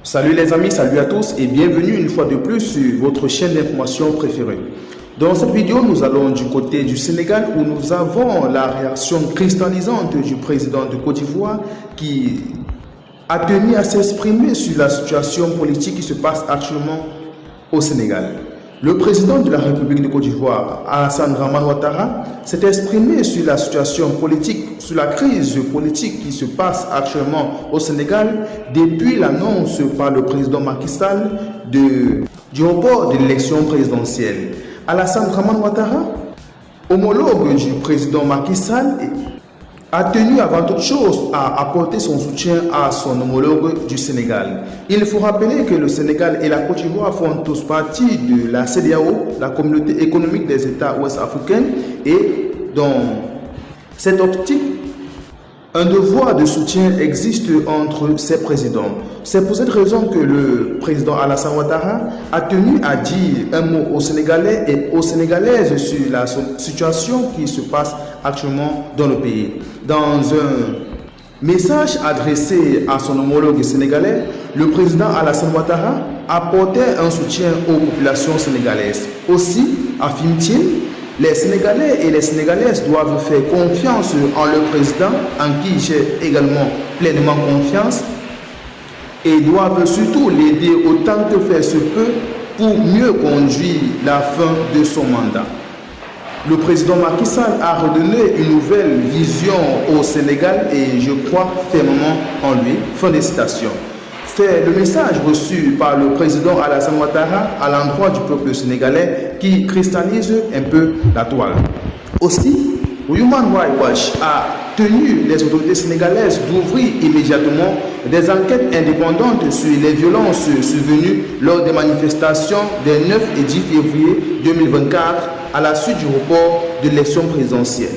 Salut les amis, salut à tous et bienvenue une fois de plus sur votre chaîne d'information préférée. Dans cette vidéo, nous allons du côté du Sénégal où nous avons la réaction cristallisante du président de Côte d'Ivoire qui a tenu à s'exprimer sur la situation politique qui se passe actuellement au Sénégal. Le président de la République de Côte d'Ivoire, Alassane Dramane Ouattara, s'est exprimé sur la situation politique, sur la crise politique qui se passe actuellement au Sénégal depuis l'annonce par le président Macky Sall du report de l'élection présidentielle. Alassane Dramane Ouattara, homologue du président Macky Sall, a tenu avant toute chose à apporter son soutien à son homologue du Sénégal. Il faut rappeler que le Sénégal et la Côte d'Ivoire font tous partie de la CEDEAO, la communauté économique des États ouest-africains, et dans cette optique, un devoir de soutien existe entre ces présidents. C'est pour cette raison que le président Alassane Ouattara a tenu à dire un mot aux Sénégalais et aux Sénégalaises sur la situation qui se passe actuellement dans le pays. Dans un message adressé à son homologue sénégalais, le président Alassane Ouattara apportait un soutien aux populations sénégalaises. Aussi, affirme-t-il, les Sénégalais et les Sénégalaises doivent faire confiance en le président, en qui j'ai également pleinement confiance, et doivent surtout l'aider autant que faire se peut pour mieux conduire la fin de son mandat. Le président Macky Sall a redonné une nouvelle vision au Sénégal et je crois fermement en lui. Fin de citation. C'est le message reçu par le président Alassane Ouattara à l'endroit du peuple sénégalais qui cristallise un peu la toile. Aussi, Human Rights Watch a tenu les autorités sénégalaises d'ouvrir immédiatement des enquêtes indépendantes sur les violences survenues lors des manifestations des 9 et 10 février 2024 à la suite du report de l'élection présidentielle.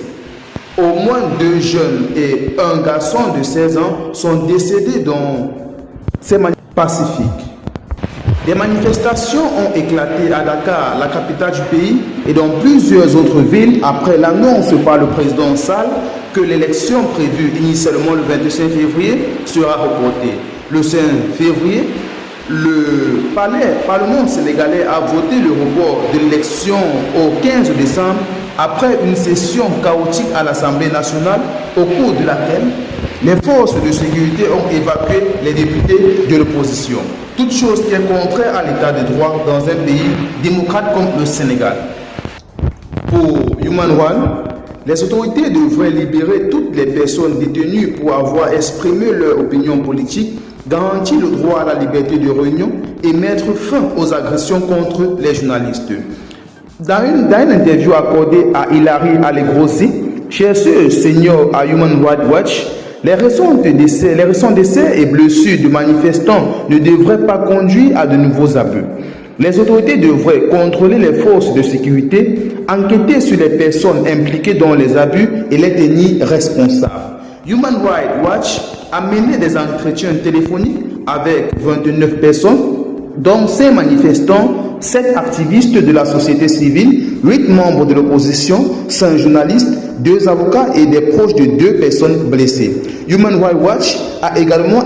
Au moins 2 jeunes et un garçon de 16 ans sont décédés dans ces manifestations pacifiques. Des manifestations ont éclaté à Dakar, la capitale du pays, et dans plusieurs autres villes après l'annonce par le président Sall que l'élection prévue initialement le 25 février sera reportée. Le 5 février, le Parlement sénégalais a voté le report de l'élection au 15 décembre après une session chaotique à l'Assemblée nationale au cours de laquelle les forces de sécurité ont évacué les députés de l'opposition. Toute chose qui est contraire à l'état de droit dans un pays démocrate comme le Sénégal. Pour Human One, les autorités devraient libérer toutes les personnes détenues pour avoir exprimé leur opinion politique, garantir le droit à la liberté de réunion et mettre fin aux agressions contre les journalistes. Dans une interview accordée à Hilary Allegrozi, chercheuse senior à Human Rights Watch, les récents décès et blessures de manifestants ne devraient pas conduire à de nouveaux abus. Les autorités devraient contrôler les forces de sécurité, enquêter sur les personnes impliquées dans les abus et les tenir responsables. Human Rights Watch a mené des entretiens téléphoniques avec 29 personnes, dont 5 manifestants, 7 activistes de la société civile, 8 membres de l'opposition, 5 journalistes, 2 avocats et des proches de 2 personnes blessées. Human Rights Watch a également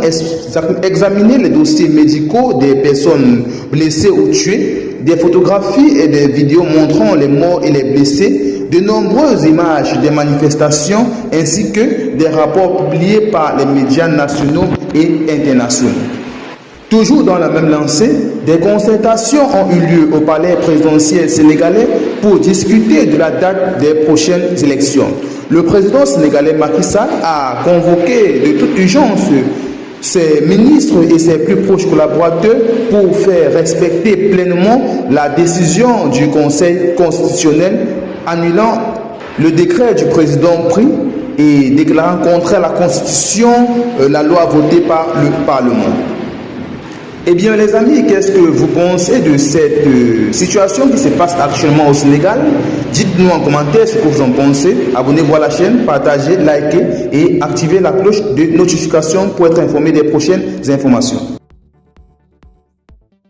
examiné les dossiers médicaux des personnes blessées ou tuées, des photographies et des vidéos montrant les morts et les blessés, de nombreuses images des manifestations ainsi que des rapports publiés par les médias nationaux et internationaux. Toujours dans la même lancée, des concertations ont eu lieu au palais présidentiel sénégalais pour discuter de la date des prochaines élections. Le président sénégalais Macky Sall a convoqué de toute urgence ses ministres et ses plus proches collaborateurs pour faire respecter pleinement la décision du Conseil constitutionnel annulant le décret du président pris et déclarant contraire à la Constitution la loi votée par le Parlement. Eh bien les amis, qu'est-ce que vous pensez de cette situation qui se passe actuellement au Sénégal? Dites-nous en commentaire ce que vous en pensez. Abonnez-vous à la chaîne, partagez, likez et activez la cloche de notification pour être informé des prochaines informations.